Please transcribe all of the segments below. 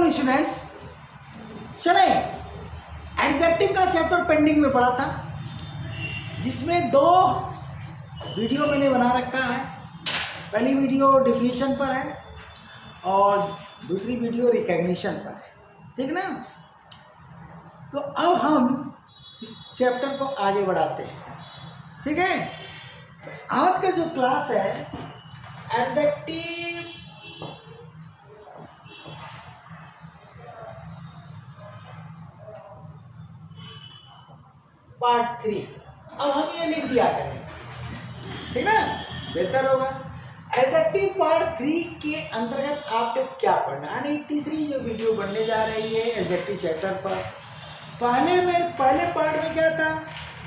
Students, चले adjective का chapter pending में पड़ा था, जिसमें दो वीडियो मैंने बना रखा है। पहली वीडियो डिफिनीशन पर है और दूसरी वीडियो रिकॉग्निशन पर है, ठीक ना। तो अब हम इस चैप्टर को आगे बढ़ाते हैं, ठीक है। तो आज का जो क्लास है एडजेक्टिव पार्ट 3। अब हम ये लिख दिया करें, ठीक ना, बेहतर होगा। एडजेक्टिव पार्ट 3 के अंतर्गत आपको क्या पढ़ना है, यानी तीसरी जो वीडियो बनने जा रही है एडजेक्टिव चैप्टर पर। पहले पार्ट में क्या था,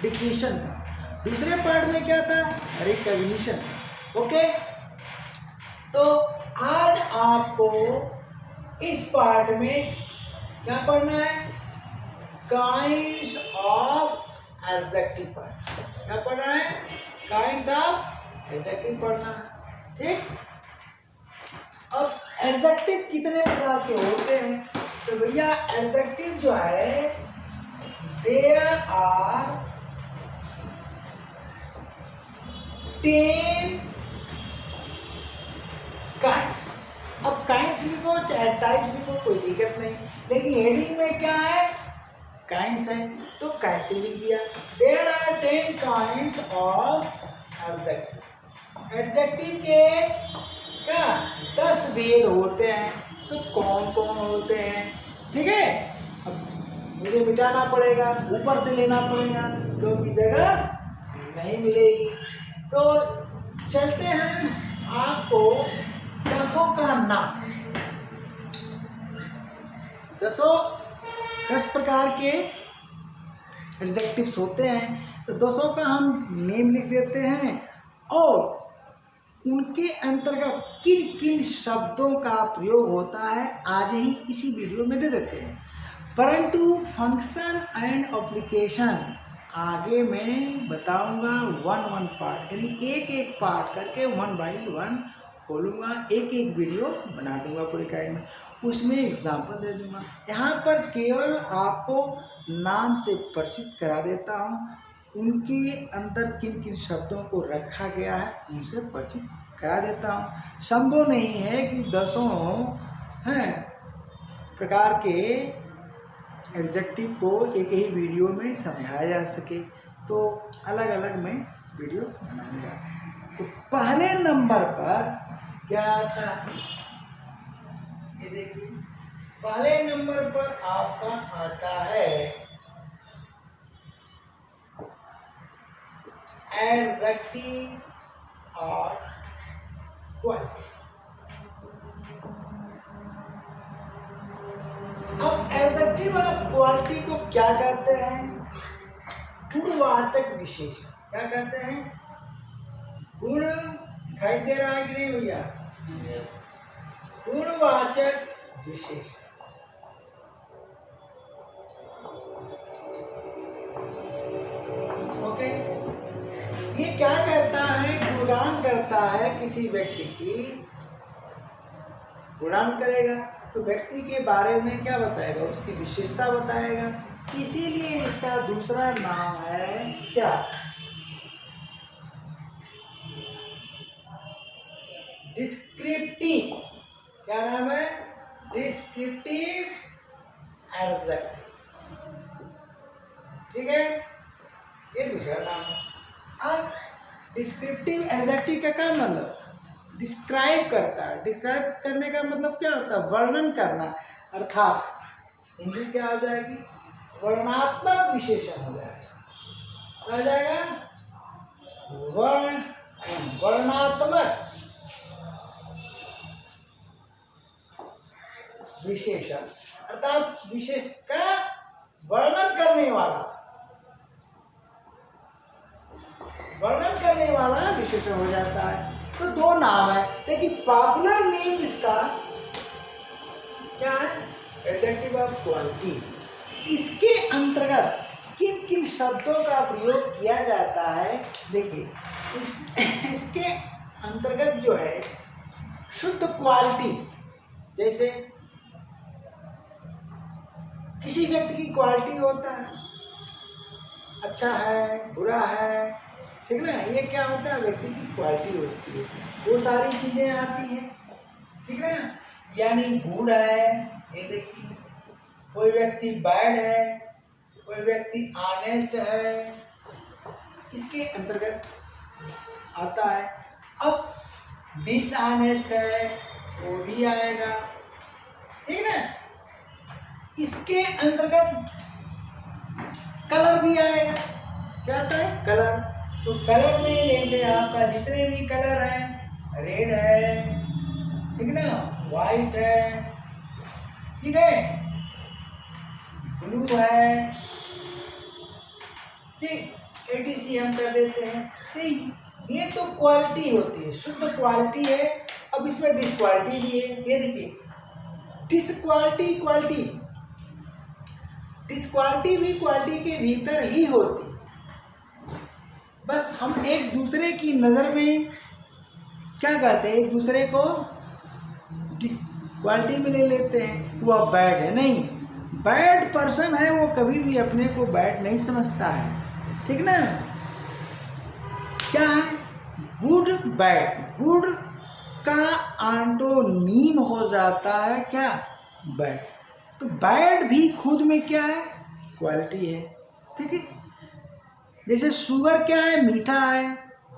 डिफिनीशन था, दूसरे पार्ट में क्या था, रिकॉग्निशन था। ओके, तो आज आपको इस पार्ट में क्या पढ़ना है, काइंड्स ऑफ एडजेक्टिव पढ़ना। क्या पढ़ना है, काइंड्स ऑफ एडजेक्टिव पढ़ना है, ठीक। अब एडजेक्टिव कितने प्रकार के होते हैं, तो भैया एडजेक्टिव जो है देयर आर 10 काइंड्स। अब काइंड्स लिखो चाहे टाइप्स लिखो कोई दिक्कत नहीं, लेकिन हेडिंग में क्या है, काइंड्स है, तो काइंड्स लिख दिया। There are 10 kinds of adjective. Adjective के क्या 10 भेद होते हैं, तो कौन कौन होते हैं, ठीक है। अब मुझे मिटाना पड़ेगा, ऊपर से लेना पड़ेगा क्योंकि जगह नहीं मिलेगी। तो चलते हैं, आपको 10 का नाम, 10 प्रकार के एडजेक्टिव्स होते हैं, तो 200 का हम नेम लिख देते हैं और उनके अंतर्गत किन किन शब्दों का प्रयोग होता है आज ही इसी वीडियो में दे देते हैं। परंतु फंक्शन एंड एप्लीकेशन आगे मैं बताऊंगा 1 पार्ट, यानी एक पार्ट करके 1 बाई 1 खोलूँगा, एक वीडियो बना दूंगा पूरे गाइड में, उसमें एग्जाम्पल दे दूंगा। यहाँ पर केवल आपको नाम से परिचित करा देता हूँ, उनके अंदर किन किन शब्दों को रखा गया है उनसे परिचित करा देता हूँ। संभव नहीं है कि 10 प्रकार के एडजेक्टिव को एक ही वीडियो में समझाया जा सके, तो अलग अलग मैं वीडियो बनाऊंगा। तो पहले नंबर पर क्या आता है, ये देखिए, पहले नंबर पर आपका आता है एडजेक्टिव और क्वालिटी। अब एडजेक्टिव और क्वालिटी को क्या कहते हैं, गुणवाचक विशेषण। क्या कहते हैं, गुण, दिखाई दे रहा है कि नहीं भैया, गुणवाचक विशेषण। ओके, ये क्या करता है, गुणगान करता है किसी व्यक्ति की, गुणगान करेगा तो व्यक्ति के बारे में क्या बताएगा, उसकी विशेषता बताएगा। इसीलिए इसका दूसरा नाम है क्या, डिस्क्रिप्टिव। क्या नाम है, डिस्क्रिप्टिव एडजेक्टिव, ठीक है, ये दूसरा नाम है। अब डिस्क्रिप्टिव एडजेक्टिव का क्या मतलब, डिस्क्राइब करता है। डिस्क्राइब करने का मतलब क्या होता है, वर्णन करना, अर्थात हिंदी क्या हो जाएगी, वर्णनात्मक विशेषण हो जाएगा। क्या हो जाएगा, वर्णनात्मक विशेषण, अर्थात विशेष का वर्णन करने वाला विशेषण हो जाता है। तो 2 नाम है, लेकिन पॉपुलर नेम इसका क्या है, एडजेक्टिव ऑफ क्वालिटी। इसके अंतर्गत किन किन शब्दों का प्रयोग किया जाता है, देखिए इसके अंतर्गत जो है शुद्ध क्वालिटी, जैसे किसी व्यक्ति की क्वालिटी होता है, अच्छा है, बुरा है, ठीक ना, ये क्या होता है, व्यक्ति की क्वालिटी होती है, वो सारी चीज़ें आती हैं, ठीक ना। यानी गुड है, ये देखिए, कोई व्यक्ति बैड है, कोई व्यक्ति ऑनेस्ट है, इसके अंतर्गत आता है। अब डिसऑनेस्ट है, वो भी आएगा, ठीक ना। इसके अंतर्गत कलर भी आएगा, क्या आता है, कलर। तो कलर में जैसे आपका जितने भी कलर हैं, रेड है, ठीक ना, वाइट है, ठीक है, ब्लू है, ठीक, एटीसी हम कर देते हैं। तो ये तो क्वालिटी होती है, शुद्ध क्वालिटी है। अब इसमें डिसक्वालिटी भी है, ये देखिए, डिसक्वालिटी क्वालिटी, डिसक्वालिटी भी क्वालिटी के भीतर ही होती, बस हम एक दूसरे की नज़र में क्या कहते हैं, एक दूसरे को डिसक्वालिटी में ले लेते हैं, वो बैड है। नहीं, बैड पर्सन है वो कभी भी अपने को बैड नहीं समझता है, ठीक ना। क्या है, गुड बैड, गुड का एंटोनीम हो जाता है क्या, बैड। तो बैड भी खुद में क्या है, क्वालिटी है, ठीक है। जैसे शुगर क्या है, मीठा है,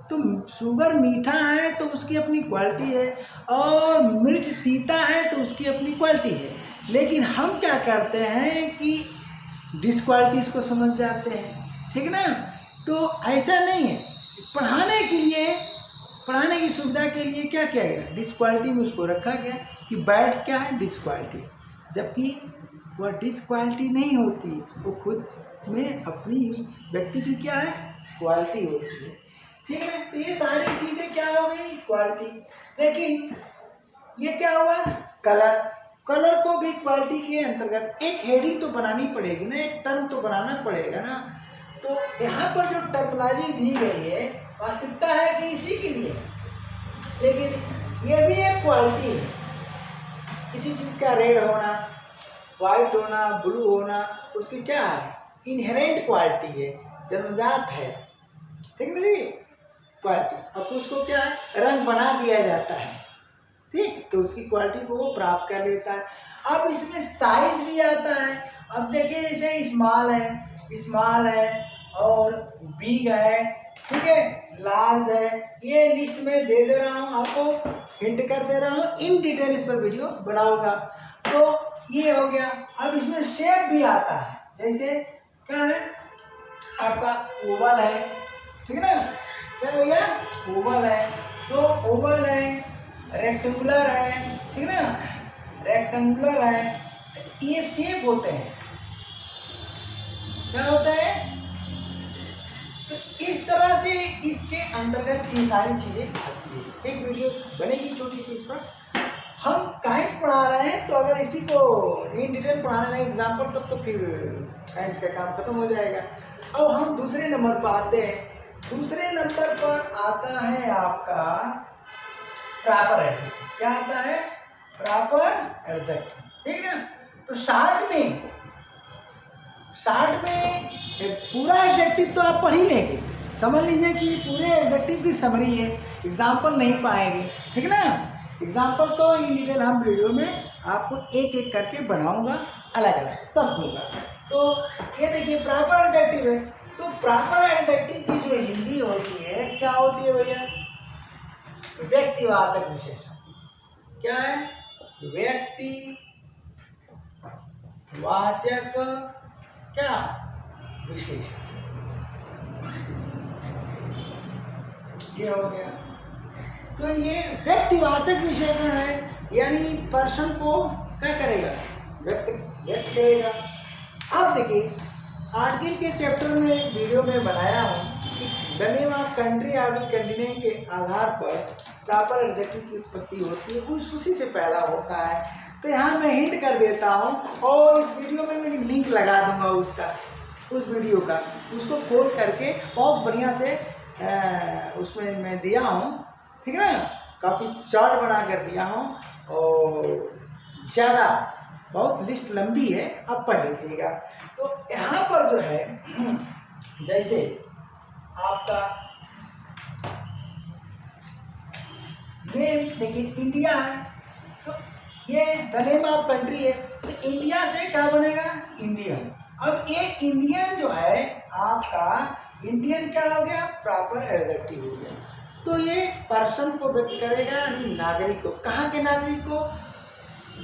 तो शुगर मीठा है तो उसकी अपनी क्वालिटी है, और मिर्च तीता है तो उसकी अपनी क्वालिटी है। लेकिन हम क्या करते हैं कि डिसक्वालिटीज को समझ जाते हैं, ठीक ना। तो ऐसा नहीं है, पढ़ाने के लिए, पढ़ाने की सुविधा के लिए क्या किया गया, डिसक्वालिटी में उसको रखा गया कि बैड क्या है, डिसक्वालिटी, जबकि वह डिसक्वालिटी नहीं होती, वो खुद में अपनी व्यक्ति की क्या है, क्वालिटी होती है, ठीक है। तो ये सारी चीज़ें क्या हो गई, क्वालिटी। लेकिन ये क्या हुआ, कलर, कलर को भी क्वालिटी के अंतर्गत एक हेडिंग तो बनानी पड़ेगी ना, एक टर्म तो बनाना पड़ेगा ना। तो यहाँ पर जो टर्मोलॉजी दी गई है, वास्तविकता है कि इसी के लिए, लेकिन ये भी एक क्वालिटी है। किसी चीज़ का रेड होना, वाइट होना, ब्लू होना, उसकी क्या है, इनहेरेंट क्वालिटी है, जन्मजात है, ठीक ना जी, क्वालिटी। अब उसको क्या है, रंग बना दिया जाता है, ठीक, तो उसकी क्वालिटी को वो प्राप्त कर लेता है। अब इसमें साइज भी आता है। अब देखिए, जैसे स्मॉल है और बिग है, ठीक है, लार्ज है, ये लिस्ट में दे रहा हूँ आपको, हिंट कर दे रहा हूँ, इन डिटेल इस पर वीडियो बनाऊंगा। तो ये हो गया। अब इसमें शेप भी आता है, जैसे क्या है, आपका ओवल है, ठीक है ना, क्या भैया, ओवल है, तो ओवल है, रेक्टेंगुलर है, ठीक है ना, रेक्टेंगुलर है, ये शेप होते हैं, क्या होता है। तो इस तरह से इसके अंतर्गत ये सारी चीजें आती है। एक वीडियो बनेगी छोटी सी इस पर। हम काइंड पढ़ा रहे हैं, तो अगर इसी को इन डिटेल पढ़ाने लगे एग्जाम्पल, तब तो फिर काइंड्स का काम खत्म हो जाएगा। अब हम दूसरे नंबर पर आते हैं। दूसरे नंबर पर आता है आपका प्रॉपर एडजेक्टिव। क्या आता है, प्रॉपर एडजेक्टिव, ठीक है। तो शॉर्ट में पूरा एडजेक्टिव तो आप पढ़ ही लेंगे, समझ लीजिए कि पूरे एडजेक्टिव की समरी है, एग्जाम्पल नहीं पाएंगे, ठीक है ना। एग्जाम्पल तो इन डिटेल हम वीडियो में आपको एक एक करके बनाऊंगा, अलग अलग तब दूंगा। तो ये देखिए, प्रॉपर एडजेक्टिव है। तो प्रॉपर एडजेक्टिव की जो हिंदी होती है, क्या होती है भैया, व्यक्तिवाचक विशेषण। क्या है, व्यक्तिवाचक क्या विशेषण, ये हो गया। तो ये व्यक्तिवाचक विशेषण है, यानी पर्सन को क्या करेगा, व्यक्त करेगा। अब देखिए, आर्टिकल के चैप्टर में एक वीडियो में बनाया हूँ कि द नेम ऑफ कंट्री और कंटिनेंट के आधार पर प्रॉपर एडजेक्टिव की उत्पत्ति होती है, उसी से पैदा होता है। तो यहाँ मैं हिंट कर देता हूँ, और इस वीडियो में मैं लिंक लगा दूंगा उस वीडियो का, उसको खोल करके बहुत बढ़िया से उसमें मैं दिया हूँ, ठीक है ना। काफ़ी शॉर्ट बना कर दिया हूँ, और ज़्यादा बहुत लिस्ट लंबी है, आप पढ़ लीजिएगा। तो यहाँ पर जो है जैसे आपका नेम देखिए इंडिया है, तो ये द नेम ऑफ कंट्री है, तो इंडिया से क्या बनेगा इंडियन। अब ये इंडियन जो है आपका इंडियन क्या हो गया, प्रॉपर एडजेक्टिव हो गया। तो ये पर्सन को व्यक्त करेगा, यानी नागरिक को। कहाँ के नागरिक को,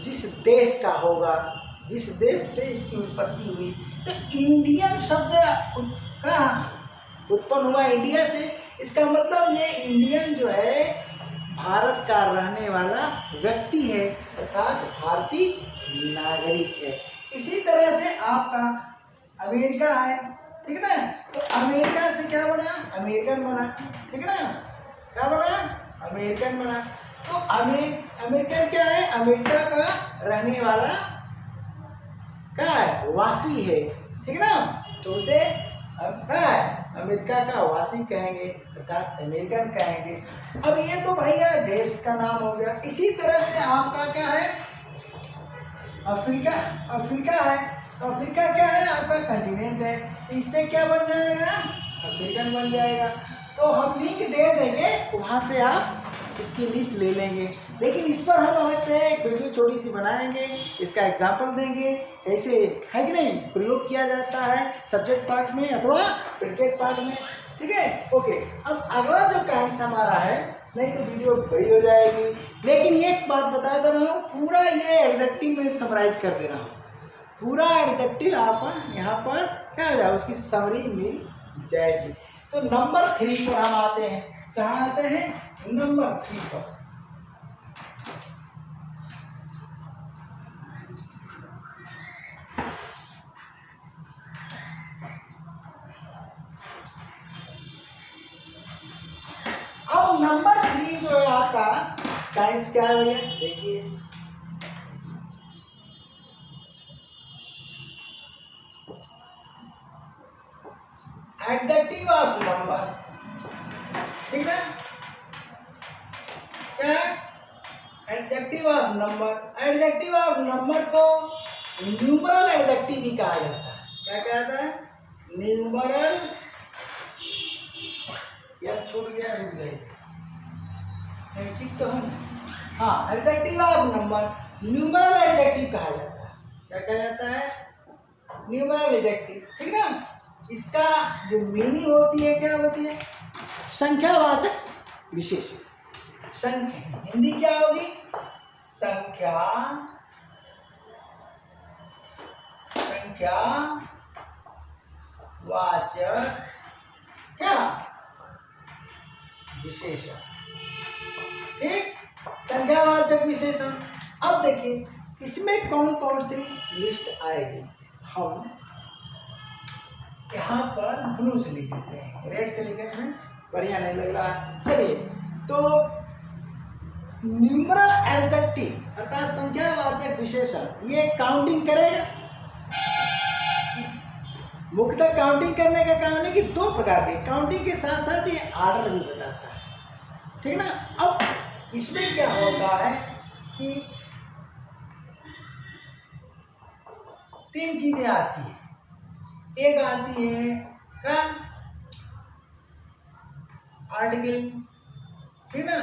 जिस देश का होगा, जिस देश से इसकी उत्पत्ति हुई। तो इंडियन शब्द कहाँ उत्पन्न हुआ, इंडिया से। इसका मतलब ये इंडियन जो है भारत का रहने वाला व्यक्ति है, अर्थात भारतीय नागरिक है। इसी तरह से आपका अमेरिका है, ठीक है ना, तो अमेरिका से क्या बना, अमेरिकन बना, ठीक है ना, क्या बना, अमेरिकन बना। तो अमेरिकन क्या है, अमेरिका का रहने वाला क्या है, वासी है, ठीक है ना, तो उसे क्या है, अमेरिका का वासी कहेंगे, अर्थात अमेरिकन कहेंगे। अब ये तो भैया देश का नाम हो गया। इसी तरह से आपका क्या है, अफ्रीका, अफ्रीका है, तो अफ्रीका क्या है, आपका कंटिनेंट है, इससे क्या बन जाएगा, अफ्रीकन बन जाएगा। तो हम लिंक दे देंगे, वहाँ से आप इसकी लिस्ट ले लेंगे। लेकिन इस पर हम अलग से एक वीडियो छोटी सी बनाएंगे, इसका एग्जाम्पल देंगे, कैसे है कि नहीं प्रयोग किया जाता है सब्जेक्ट पार्ट में अथवा प्रेडिकेट पार्ट में, ठीक है। ओके, अब अगला जो पॉइंट हमारा है, नहीं तो वीडियो बड़ी हो जाएगी। लेकिन एक बात बता दे रहा हूँ, पूरा ये एडजेक्टिव में समराइज कर दे रहा हूँ, पूरा एडजेक्टिव आप यहाँ पर क्या हो जाए, उसकी समरी मिल जाएगी। तो नंबर 3 पर हम आते हैं, कहाँ आते हैं, नंबर 3 पर। अब नंबर 3 जो है आपका टाइम्स क्या है भैया, देखिए एडजेक्टिव ऑफ नंबर, ठीक है, क्या adjective of number. Adjective of number को न्यूमरल एडजेक्टिव भी कहा जाता है। क्या कहता है, न्यूमरल, यार छूट गया, रुक जाइए, ठीक तो हूँ, हाँ, adjective of number numeral adjective कहा जाता है। क्या कहा जाता है, न्यूमरल एडजेक्टिव, ठीक ना। इसका जो मीनिंग होती है, क्या होती है, संख्यावाचक विशेषण। संख्या हिंदी क्या होगी, संख्या, संख्यावाचक क्या विशेषण, ठीक, संख्यावाचक विशेषण। अब देखिए इसमें कौन कौन सी लिस्ट आएगी, हम यहाँ पर ब्लू से लिख देते हैं, रेड से लिखने में बढ़िया नहीं लग रहा। चलिए, तो न्यूमरल एडजेक्टिव अर्थात संख्यावाचक विशेषण, ये काउंटिंग करेगा। मुख्यतः काउंटिंग करने का काम है कि 2 प्रकार के, काउंटिंग के साथ साथ ये आर्डर भी बताता है, ठीक ना। अब इसमें क्या होता है कि 3 चीजें आती हैं। एक आती है क्या, आर्टिकल, ठीक ना।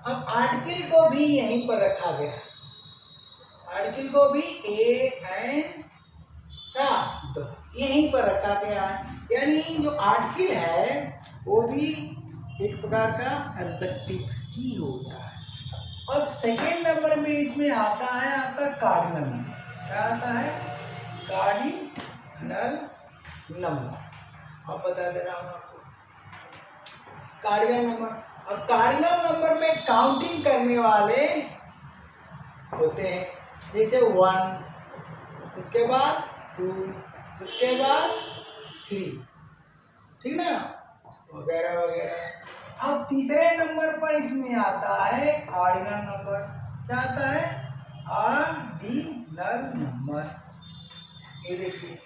अब आर्टिकल को भी यहीं पर रखा गया, आर्टिकल को भी ए एंड का यहीं पर रखा गया है, यानी जो आर्टिकल है वो भी एक प्रकार का एडजेक्टिव ही होता है। और सेकेंड नंबर में इसमें आता है आपका कार्डिनल नंबर। क्या आता है, कार्डिनल नंबर। अब बता दे रहा हूँ आपको कार्डिनल नंबर। अब कार्डिनल नंबर में काउंटिंग करने वाले होते हैं, जैसे 1, उसके बाद 2, उसके बाद 3, ठीक ना, वगैरह वगैरह। अब तीसरे नंबर पर इसमें आता है ऑर्डिनल नंबर। क्या आता है, ऑर्डिनल नंबर। ये देखिए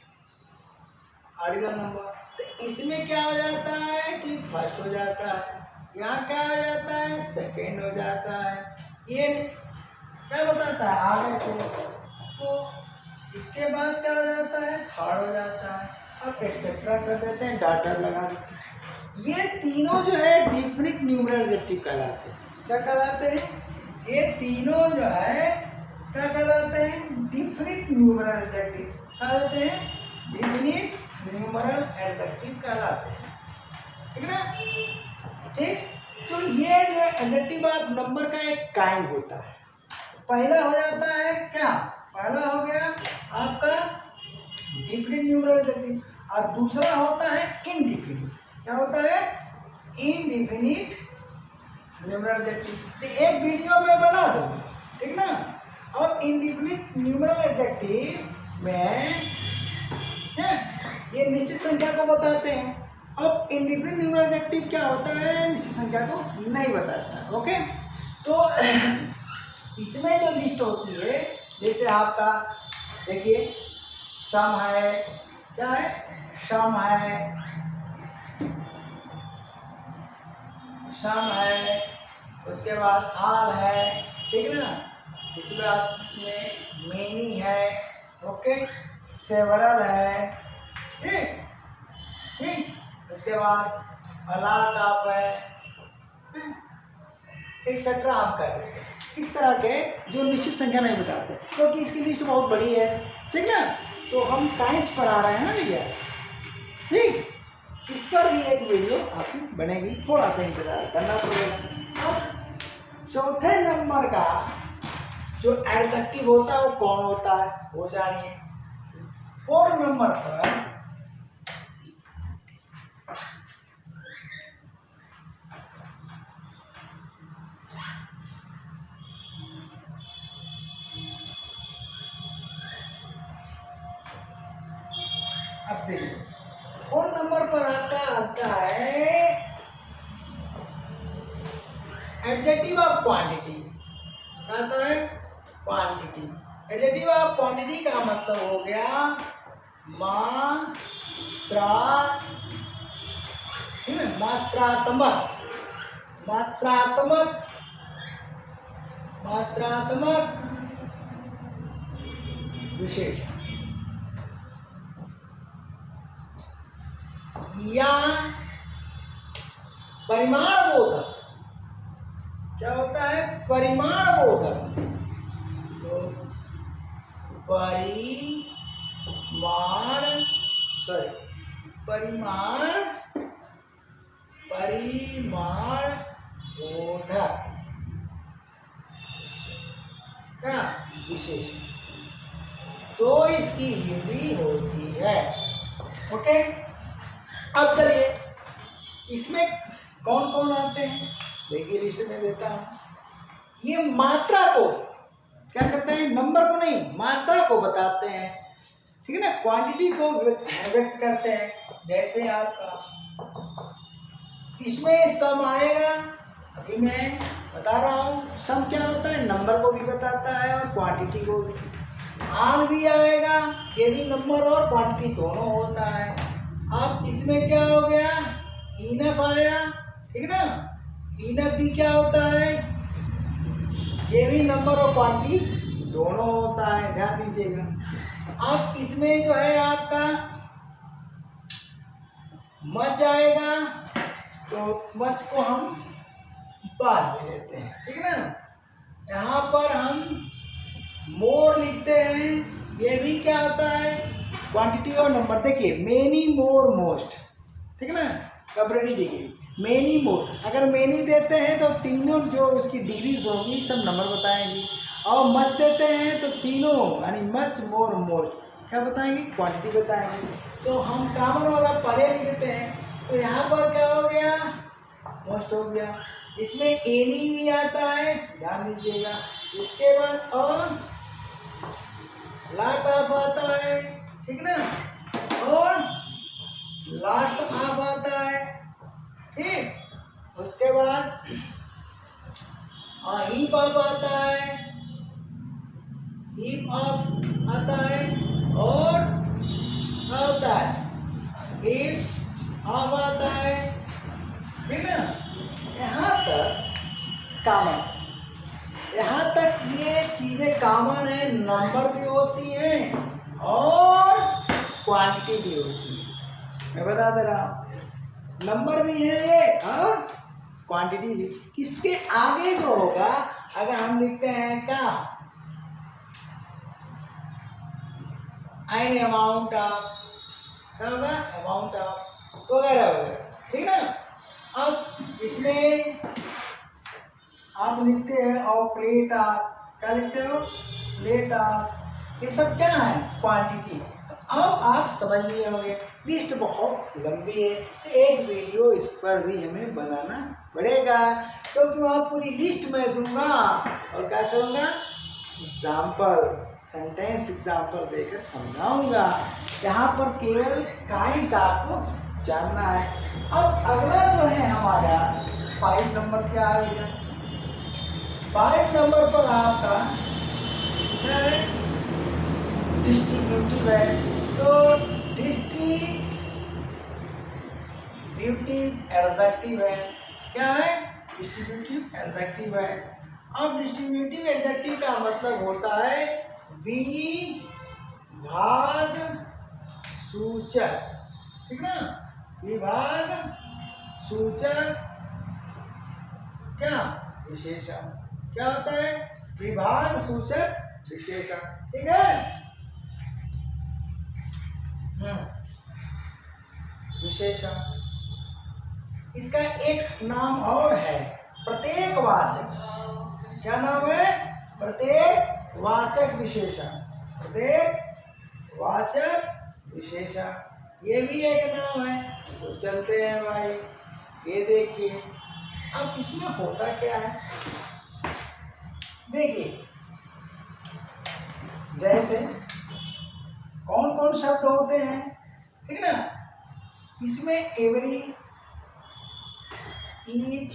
ऑर्डिनल नंबर, तो इसमें क्या हो जाता है कि फर्स्ट हो जाता है, यहाँ क्या हो जाता है, सेकेंड हो जाता है। ये क्या बताता है, आगे को इसके बाद क्या हो जाता है, थर्ड हो जाता है। अब एक्सेट्रा कर देते हैं, डाटा लगा देते हैं। ये तीनों जो है डिफिनिट न्यूमरल एडजेक्टिव कहलाते हैं। क्या कहलाते हैं? ये तीनों जो है क्या कहलाते हैं? डिफिनिट न्यूमरल एडजेक्टिव कहलाते हैं। डिफिनिट न्यूमरल एडजेक्टिव कहलाते हैं। ठीक है ना? ठीक। तो ये जो एडजेक्टिव ऑफ नंबर का एक काइंड होता है। पहला हो जाता है क्या? पहला हो गया आपका डिफिनिट न्यूमरल एडजेक्टिव, और दूसरा होता है इनडिफिनिट। क्या होता है? Indefinite numeral adjective. तो एक वीडियो में बना दूंगा, ठीक ना? और इनडिफिनिट न्यूमरल एडजेक्टिव में ये निश्चित संख्या को बताते हैं। अब इनडिफिनिट न्यूमरल एडजेक्टिव क्या होता है? निश्चित संख्या को नहीं बताता है। ओके, तो इसमें जो लिस्ट होती है, जैसे आपका देखिए सम है, क्या है? सम है, सम है, उसके बाद आल है, ठीक ना? इसके बाद इसमें मेनी है, ओके, सेवरल है, ठीक ठीक। उसके बाद अलाट आप है, एक्सेट्रा आप कर देते हैं। इस तरह के जो निश्चित संख्या नहीं बताते, क्योंकि इसकी लिस्ट बहुत बड़ी है, ठीक ना? तो हम काइंड्स पर आ रहे हैं ना भैया, ठीक। इस पर भी एक वीडियो आपकी बनेगी, थोड़ा सा इंतजार करना पड़ेगा। अब चौथे नंबर का जो एडजेक्टिव होता है वो कौन होता है, वो जानिए। 4 नंबर पर अब देखिए 4 नंबर पर आता है एडजेक्टिव ऑफ क्वांटिटी। आता है क्वांटिटी। एडजेक्टिव ऑफ क्वांटिटी का मतलब हो गया मात्रा, ठीक है? मात्रात्मक, मात्रात्मक, मात्रात्मक विशेषण या परिमाण बोधक। क्या होता है? परिमाण बोधक। तो परिमाण बोधक क्या विशेषण, तो इसकी हिंदी होती है। ओके, अब चलिए इसमें कौन कौन आते हैं, देखिए लिस्ट में देता हूं। ये मात्रा को क्या करते हैं? नंबर को नहीं, मात्रा को बताते हैं, ठीक है ना? क्वांटिटी को व्यक्त करते हैं। जैसे आपका इसमें सम आएगा, अभी मैं बता रहा हूँ। सम क्या होता है? नंबर को भी बताता है और क्वांटिटी को भी। आल भी आएगा, ये भी नंबर और क्वांटिटी दोनों होता है। अब इसमें क्या हो गया? इनफ आया, ठीक ना? इनफ भी क्या होता है? ये भी नंबर और क्वांटिटी दोनों होता है, ध्यान दीजिएगा। अब इसमें जो है आपका मच आएगा, तो मच को हम बाद में लेते हैं, ठीक है ना? यहाँ पर हम मोर लिखते हैं, ये भी क्या होता है? क्वांटिटी और नंबर। देखिए मेनी, मोर, मोस्ट, ठीक है ना? कंपैरेटिव डिग्री, मेनी, मोर। अगर मेनी देते हैं तो तीनों जो उसकी डिग्रीज होगी सब नंबर बताएंगी, और मच देते हैं तो तीनों यानी मच, मोर, मोस्ट क्या बताएंगे? क्वांटिटी बताएंगे। तो हम कॉमन वाला पहले लिख देते हैं, तो यहाँ पर क्या हो गया? मोस्ट हो गया। इसमें एनी भी आता है, ध्यान दीजिएगा। इसके बाद और लाट ऑफ आता है, ठीक ना? और लास्ट ऑफ आता है, ठीक। उसके बाद हीप ऑफ आता है, हीप ऑफ आता है, और क्या होता है? हीप ऑफ आता है, ठीक ना? यहाँ तक कॉमन, यहाँ तक ये चीजें कॉमन है, नंबर भी होती हैं और क्वांटिटी भी होती है। मैं बता दे रहा हूँ, नंबर भी है ये और क्वांटिटी भी। इसके आगे जो होगा, अगर हम लिखते हैं का एन अमाउंट ऑफ, क्या होगा, अमाउंट ऑफ वगैरह वगैरह, ठीक ना। अब इसमें आप लिखते हैं ऑपरेट ऑफ, क्या लिखते हो, प्लेट ऑफ, ये सब क्या है, क्वांटिटी। तो अब आप समझ लिए होंगे। लिस्ट बहुत लंबी है, एक वीडियो इस पर भी हमें बनाना पड़ेगा, क्योंकि वहाँ पूरी लिस्ट मैं दूंगा और क्या करूँगा, एग्जाम्पल, सेंटेंस एग्जाम्पल देकर समझाऊंगा। यहाँ पर केवल काइंड्स आपको जानना है। अब अगला जो है हमारा 5 नंबर क्या आएगा, 5 नंबर पर आपका है डिस्ट्रीब्यूटिव है। तो डिस्ट्रीब्यूटिव एडजेक्टिव है, क्या है, डिस्ट्रीब्यूटिव एडजेक्टिव है। अब डिस्ट्रीब्यूटिव एडजेक्टिव का मतलब होता है विभाग सूचक, ठीक ना, विभाग सूचक क्या, विशेषण। क्या होता है, विभाग सूचक विशेषण, ठीक है। विशेषण, इसका एक नाम और है प्रत्येकवाचक। क्या नाम है, प्रत्येकवाचक विशेषण, प्रत्येकवाचक विशेषण, ये भी एक नाम है। तो चलते हैं भाई, ये देखिए। अब इसमें होता क्या है, देखिए, जैसे कौन कौन शब्द होते हैं, ठीक ना, इसमें एवरी, ईच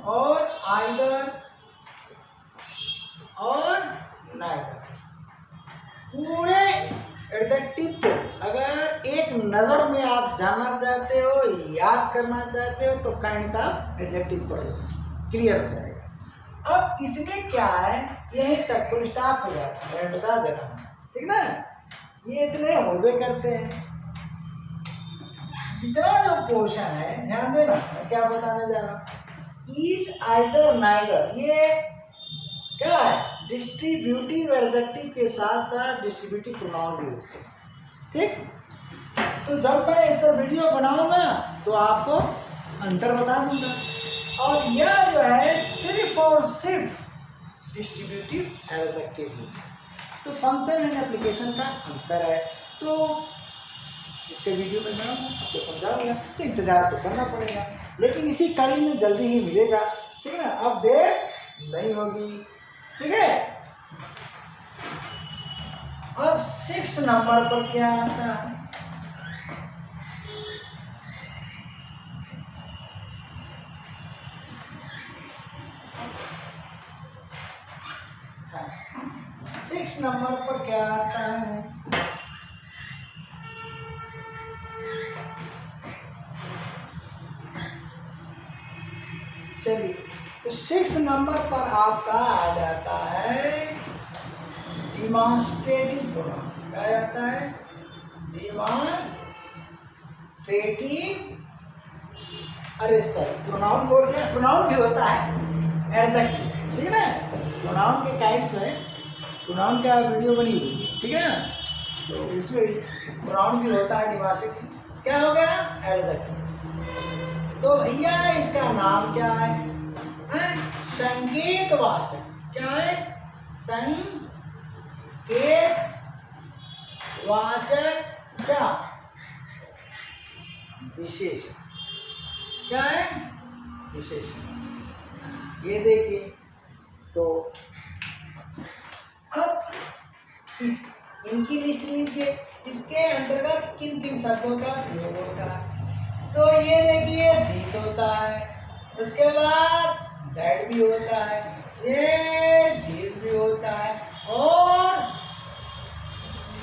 और आइदर और नाइदर, पूरे एडजेक्टिव को अगर एक नज़र में आप जानना चाहते हो, याद करना चाहते हो, तो काइंड्स ऑफ एडजेक्टिव पढ़ो, क्लियर हो जाएगा। अब इसमें क्या है, यहीं तक फुल स्टॉप हो जाता है, मैं बता दे रहा हूँ, ठीक ना। ये इतने होबे करते हैं। इतना जो पोर्शन है, ध्यान देना, मैं क्या बताने जा रहा हूँ। ईच, आइदर, नाइदर, ये क्या है, डिस्ट्रीब्यूटिव एडजेक्टिव के साथ साथ डिस्ट्रीब्यूटिव प्रोनाउन भी होते हैं, ठीक। तो जब मैं इस पर वीडियो बनाऊंगा तो आपको अंतर बता दूंगा। और यह जो है सिर्फ और सिर्फ डिस्ट्रीब्यूटिव एडजेक्टिव है। तो फंक्शन एंड एप्लीकेशन का अंतर है। तो इसके वीडियो में मैं आपको समझाऊंगा, तो इंतजार तो करना पड़ेगा, लेकिन इसी कड़ी में जल्दी ही मिलेगा, ठीक है ना। अब देर नहीं होगी, ठीक है। अब 6 नंबर पर क्या आता है, नंबर पर क्या आता है, चलिए, तो 6 नंबर पर आपका आ जाता है डिमॉन्स्ट्रेटिव प्रोनाउन। क्या आता है, डिमॉन्स्ट्रेटिव, अरे सर प्रोनाउन बोल रहे, प्रोनाउन भी होता है एडजेक्टिव, ठीक है ना। प्रोनाउन के काइंड्स में प्रोनाउन का वीडियो बनी हुई है, ठीक है ना। तो इसमें प्रोनाउन भी होता है डिमॉन्स्ट्रेटिव। क्या हो गया, एडजेक्टिव। तो भैया इसका नाम क्या है, संकेतवाचक। क्या है, संकेतवाचक, क्या, विशेषण। क्या है, विशेषण। ये देखिए, तो अब इनकी लिस्ट लीजिए, इसके अंतर्गत किन किन शब्दों का प्रयोग होता है। तो ये देखिए दिस होता है, उसके बाद दैट भी होता है, ये दिस भी होता है, और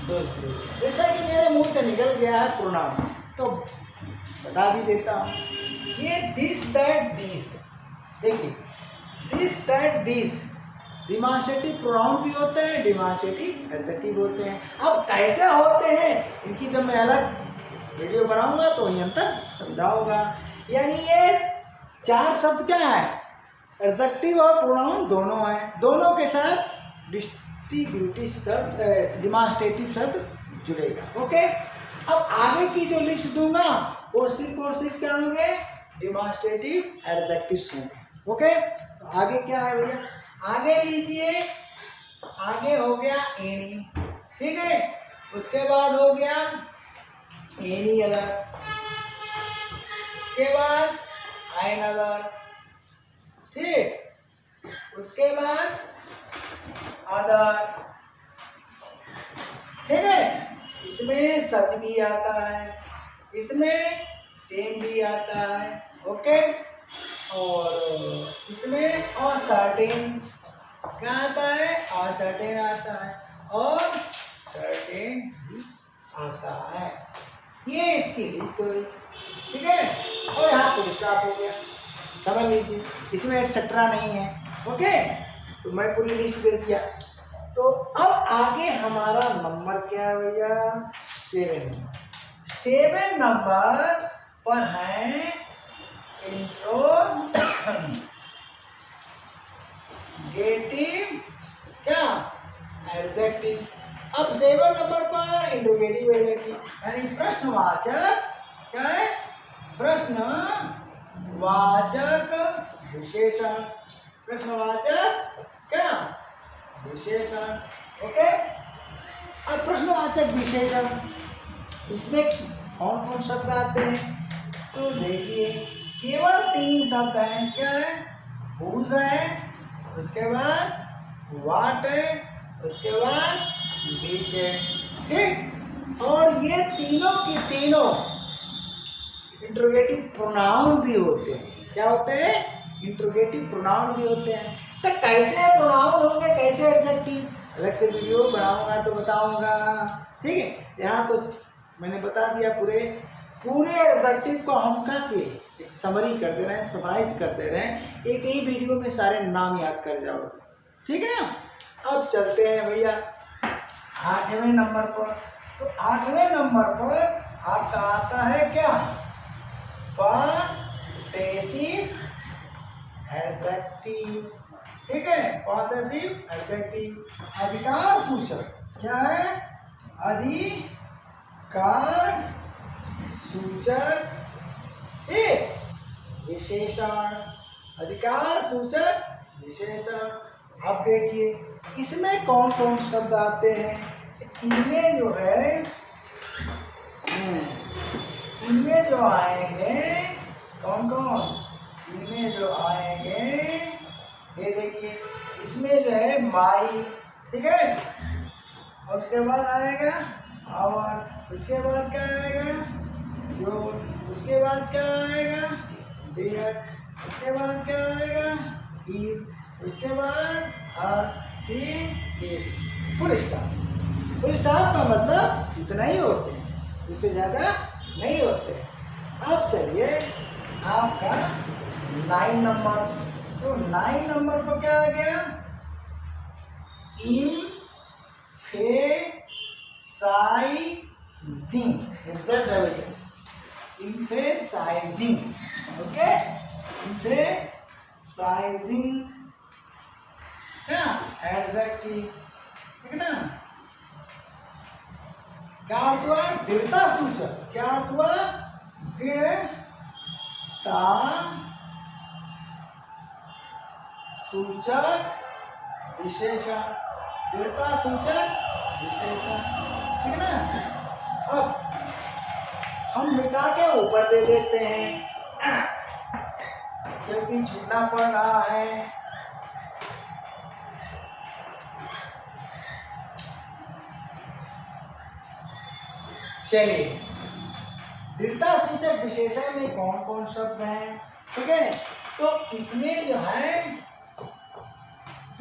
दोस्त भी होता है। जैसा कि मेरे मुंह से निकल गया है प्रोनाउन, तो बता भी देता हूँ। ये दिस दैट दिस, देखिए this that this, demonstrative pronoun भी होते हैं, डिमॉन्स्ट्रेटिव एडजेक्टिव होते हैं। अब कैसे होते हैं इनकी जब मैं अलग वीडियो बनाऊंगा तो वही अंतर समझाऊंगा। यानी ये 4 शब्द क्या है, एडजेक्टिव और प्रोनाउन दोनों है, दोनों के साथ डिस्ट्रीब्यूटिव शब्द डिमॉन्स्ट्रेटिव शब्द जुड़ेगा। ओके, अब आगे की जो लिस्ट दूंगा वो सिर्फ और सिर्फ क्या होंगे, डिमॉन्स्ट्रेटिव एडजेक्टिव्स होंगे। ओके, तो आगे क्या है भैया, आगे लीजिए, आगे हो गया एनी, ठीक है, उसके बाद हो गया एनी अदर, उसके बाद एन अदर, ठीक, उसके बाद अदर, ठीक है, इसमें सच भी आता है, इसमें सेम भी आता है। ओके, और इसमें असर्टेन क्या आता है, असर्टेन आता है, और सर्टेन भी आता है। ये इसकी लिस्ट हुई, ठीक है, और यहाँ फुल स्टॉप हो गया, समझ लीजिए, इसमें एक्सेट्रा नहीं है। ओके, तो मैं पूरी लिस्ट दे दिया। तो अब आगे हमारा नंबर क्या है भैया, 7 नंबर पर है इंट्रोगेटिव क्या, एडजेक्टिव। अब 7 नंबर पर इंट्रोगेटिव एडजेक्टिव यानी प्रश्नवाचक क्या है, प्रश्नवाचक विशेषण, प्रश्नवाचक क्या, विशेषण। ओके, अब प्रश्नवाचक विशेषण इसमें कौन कौन शब्द आते हैं, तो देखिए केवल 3 शब्द हैं, क्या है, हुज है, उसके बाद वाट है, उसके बाद बीच है, ठीक, और ये तीनों के तीनों इंट्रोगेटिव प्रोनाउन भी होते हैं। क्या होते हैं, इंट्रोगेटिव प्रोनाउन भी होते हैं। तो कैसे प्रोनाउन होंगे, कैसे एडजेक्टिव, अलग से वीडियो बनाऊंगा तो बताऊंगा, ठीक है। यहाँ तो मैंने बता दिया, पूरे एडजेक्टिव को हम क्या किए, एक समरी कर दे रहे हैं, समराइज कर दे रहे हैं, एक ही वीडियो में सारे नाम याद कर जाओगे, ठीक है ना। अब चलते हैं भैया 8वें नंबर पर। तो 8वें नंबर पर आपका आता है क्या, पॉसेसिव एडजेक्टिव, ठीक है, पॉसेसिव एडजेक्टिव, अधिकार सूचक, क्या है, अधिकार सूचक एक विशेषण, अधिकार सूचक विशेषण। अब देखिए इसमें कौन कौन शब्द आते हैं, इनमें जो है, इनमें जो आएंगे कौन कौन, इनमें जो आएंगे ये देखिए, इसमें जो है माई, ठीक है, और उसके बाद आएगा आवर, उसके बाद क्या आएगा, जो, उसके बाद क्या आएगा, डियर, उसके बाद क्या आएगा, इज, उसके बाद फिर फुल स्टॉप। फुल स्टॉप का मतलब इतना ही होते हैं, इससे ज़्यादा नहीं होते। अब चलिए आपका 9 नंबर, तो 9 नंबर को क्या आ गया, इम्फेसाइजिंग, ओके, इम्फेसाइजिंग क्या, एडजेक्टिव, ठीक है ना। क्या अर्थ हुआ, दृढ़ता सूचक, क्या अर्थ हुआ, दृढ़ता सूचक विशेषण, दृढ़ता सूचक विशेषण, ठीक है ना। अब हम मिटा के ऊपर दे देते हैं क्योंकि छूटना पड़ रहा है। चलिए, दृढ़ता सूचक विशेषण में कौन कौन शब्द हैं, ठीक है। तो इसमें जो है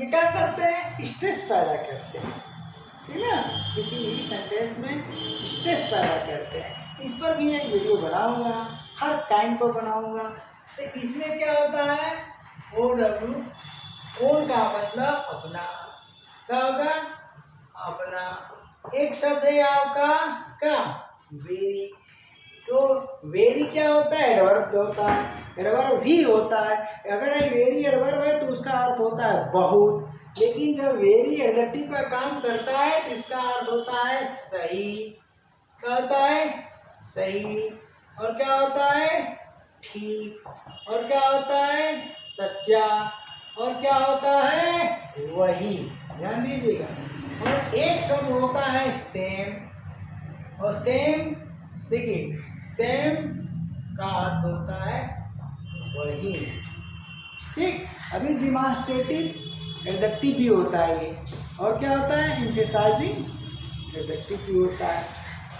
ये क्या करते हैं, स्ट्रेस पैदा करते हैं, ठीक है ना, किसी भी सेंटेंस में स्ट्रेस पैदा करते हैं। इस पर भी एक वीडियो बनाऊंगा, हर काइंड पर बनाऊंगा। तो इसमें क्या होता है, OW ओन का मतलब अपना, क्या होगा अपना। एक शब्द है आपका क्या, वेरी। तो वेरी क्या होता है, एडवर्ब होता है, एडवर्ब भी होता है। अगर ये वेरी एडवर्ब है तो उसका अर्थ होता है बहुत, लेकिन जब वेरी एडजेक्टिव का काम करता है तो इसका अर्थ होता है सही। क्या होता है, सही। और क्या होता है, ठीक। और क्या होता है, सच्चा। और क्या होता है, वही। ध्यान दीजिएगा। और एक शब्द होता है सेम, और सेम देखिए सेम का अर्थ होता है वही। ठीक। अभी डिमांस्ट्रेटिव एडजेक्टिव भी होता है ये, और क्या होता है, एम्फेसाइजिंग एडजेक्टिव भी होता है।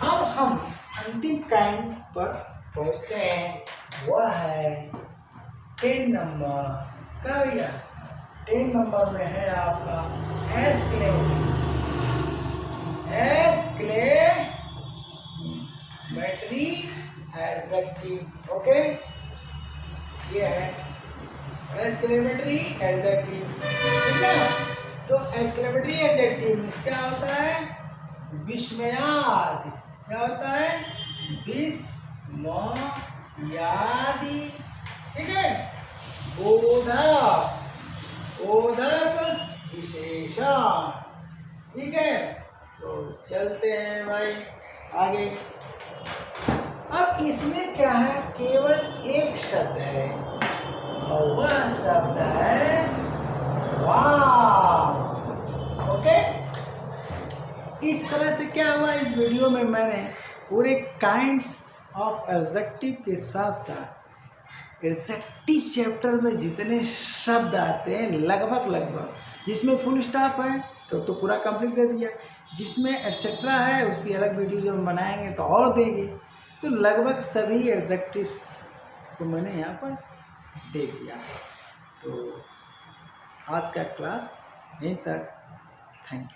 अब हम अंतिम काइंड पर पहुंचते हैं, वह है 10 नंबर। क्या भैया, 10 नंबर में है आपका एक्सक्लेमेटरी एडजेक्टिव। ओके, ये है एक्सक्लेमेटरी एडजेक्टिव, ठीक है। तो एक्सक्लेमेटरी एडजेक्टिव में क्या होता है, विस्मयादि। क्या होता है, विस्मयादि, ठीक है। बोधक, बोधक विशेषण, ठीक है। तो चलते हैं भाई आगे। अब इसमें क्या है, केवल एक शब्द है, और वह शब्द है वाव। ओके, इस तरह से क्या हुआ, इस वीडियो में मैंने पूरे काइंड्स ऑफ एडजेक्टिव के साथ साथ एडजेक्टिव चैप्टर में जितने शब्द आते हैं लगभग, जिसमें फुल स्टॉप है तो पूरा कंप्लीट कर दिया, जिसमें एटसेट्रा है उसकी अलग वीडियो जब हम बनाएंगे तो और देंगे। तो लगभग सभी एडजेक्टिव को मैंने यहाँ पर दे दिया है। तो आज का क्लास यहीं तक। Thank you.